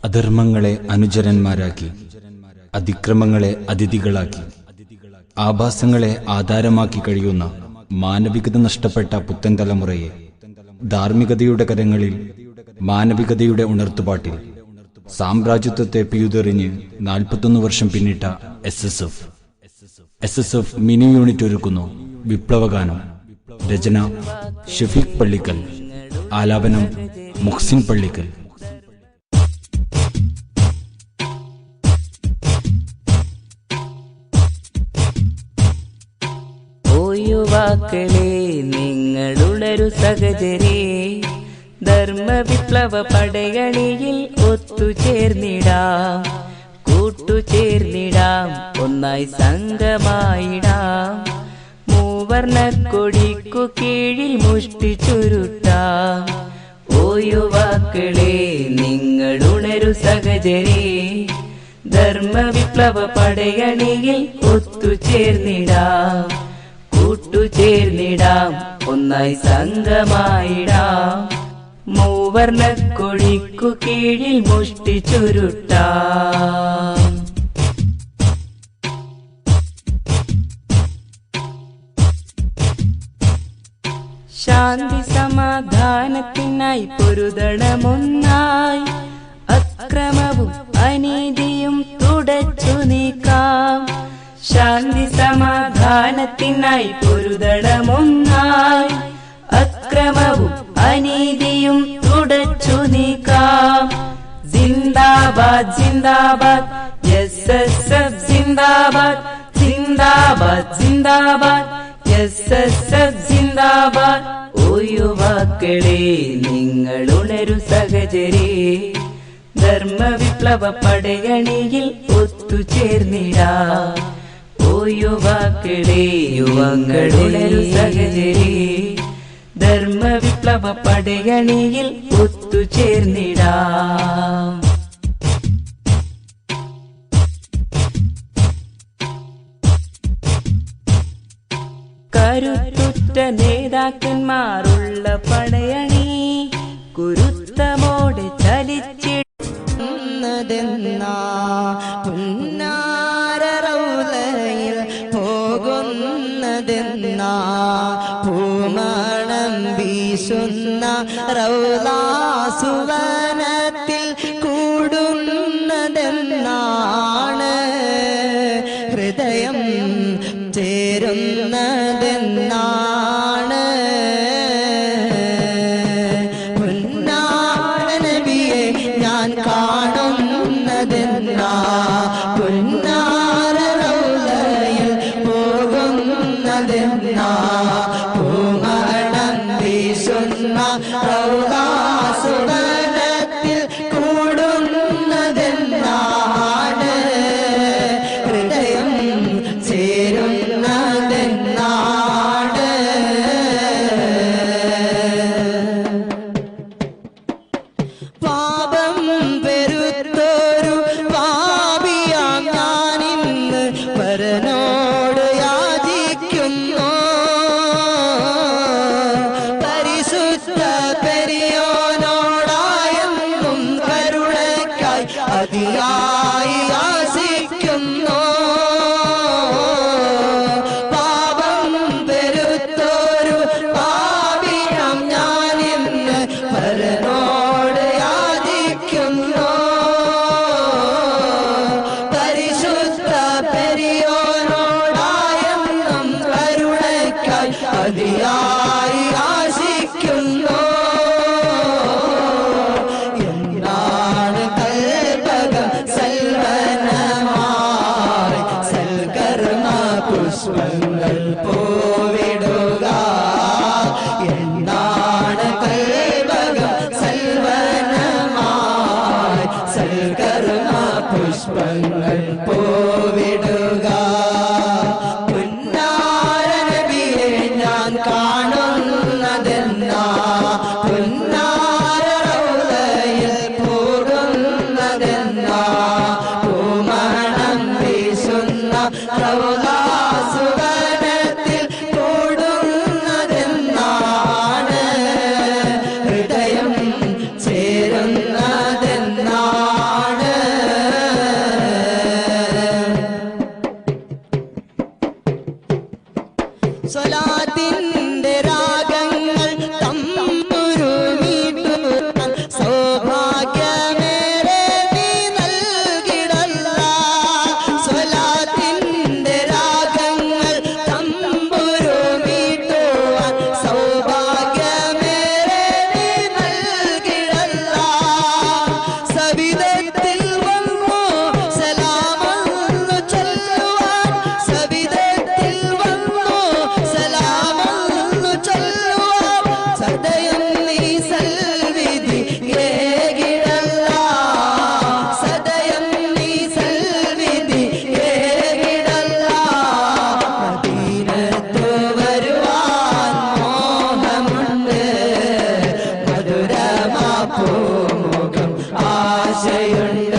അധർമ്മങ്ങളെ അനുചരന്മാരാക്കി, അതിക്രമങ്ങളെ അതിഥികളാക്കി, ആഭാസങ്ങളെ ആധാരമാക്കി കഴിയുന്ന മാനവികത നഷ്ടപ്പെട്ട പുത്തൻ തലമുറയെ ധാർമ്മികതയുടെ കരങ്ങളിൽ, മാനവികതയുടെ ഉണർത്തുപാട്ടിൽ സാമ്രാജ്യത്വത്തെ പിയുതെറിഞ്ഞ് 41 വർഷം പിന്നിട്ട എസ് മിനി യൂണിറ്റ് ഒരുക്കുന്നു വിപ്ലവഗാനം. രചന ഷഫീഖ് പള്ളിക്കൽ, ആലാപനം മുഹ്സിൻ പള്ളിക്കൽ. യുവാക്കളെ, നിങ്ങളുണരു സഹചരേ, ധർമ്മ വിപ്ലവ പടയണിയിൽ ഒത്തുചേർന്നിടാം, കൂട്ടുചേർന്നിടാം, ഒന്നായി സംഘമായിടാം, മൂവർണ്ണ കൊടിക്കു കീഴിൽ മുഷ്ടി ചുരുട്ടാം. ഓ യുവാക്കളെ, നിങ്ങളുണരു സഹചരേ, ധർമ്മ വിപ്ലവ പടയണിയിൽ ഒത്തുചേർന്നിടാം, കൂട്ടുചേർന്നിടാം, ഒന്നായി സംഘമായിടാം, മൂവർണ്ണ കൊടിക്കു കീഴിൽ മുഷ്ടി ചുരുട്ടാം. ശാന്തി സമാധാനത്തിനായി പൊരുതണമൊന്നായി, അക്രമവും അനീതിയും തുടച്ചു നീക്കാം. ശാന്തി സമാധാനത്തിനായി പൊരുതണമൊന്നായി, അക്രമവും അനീതിയും തുടച്ചു നീക്കാം. സിന്ദാബാദ് സിന്ദാബാദ് എസ്എസ്എഫ് സിന്ദാബാദ്, സിന്ദാബാദ് സിന്ദാബാദ് എസ്എസ്എഫ് സിന്ദാബാദ്. ഓ യുവാക്കളെ, നിങ്ങളുണരു സഹചരേ, ധർമ്മ വിപ്ലവ പടയണിയിൽ ഒത്തുചേർന്നിടാം. ഓ യുവാക്കളെ, യുവങ്ങളുണരു സഹചരേ, ധർമ്മ വിപ്ലവ പടയണിയിൽ ഒത്തുചേർന്നിടാം. കരുത്തുറ്റ നേതാക്കന്മാരുള്ള പടയണി കുരുത്തമോടെ ചലിച്ചിടുന്നതെന്നാ, പുന്നാരറൗലയിൽ പോകുന്നതെന്നാ, പൂമണം വീശുന്ന റൗലാസുവനത്തിൽ കൂടുന്നതെന്നാണ്, ഹൃദയം ചേരുന്നതെന്നാണ്. പുന്നാരനബിയെ ഞാൻ കാണുന്നതെന്നാ, പുന്നാരറൗലയിൽ പോകുന്നതെന്നാ, പൂമണം വീശുന്ന റൗലാസുവനത്തിൽ കൂടുന്നതെന്നാണ്, ഹൃദയം ചേരുന്നതെന്നാണ്. പാപം പെരുത്തൊരു പാപിയാം ഞാനിന്ന് പരനോട് യാചിക്കുന്നു, പരിശുദ്ധ പെരിയോനോടായെന്നും കരുണയ്ക്കായി അതിയായി ആശിക്കുന്നു. പാപം പെരുത്തൊരു പാപിയാം ഞാനിന്ന് പരനോട് യാചിക്കുന്നു, പരിശുദ്ധ പെരിയോനോടായെന്നും കരുണയ്ക്കായി അതിയായി ആശിക്കുന്നു. എന്നാണ് കൽപകം സൽവനമായി സൽക്കർമ്മ പുഷ്പങ്ങൾ പോവിടുക, എന്നാണ് കൽപകം സൽവനമായി സൽക്കർമ്മ പുഷ്പങ്ങൾ പോവിടുക. പുന്നാരനബിയെ ഞാൻ കാണുന്നതെന്നാ, പുന്നാരറൗലയിൽ പോകുന്നതെന്നാ, പൂമണം വീശുന്ന റൗലാസുവനത്തിൽ കൂടുന്നതെന്നാണ്, ഹൃദയം ചേരുന്നതെന്നാണ്. വഴിയുണ്ട്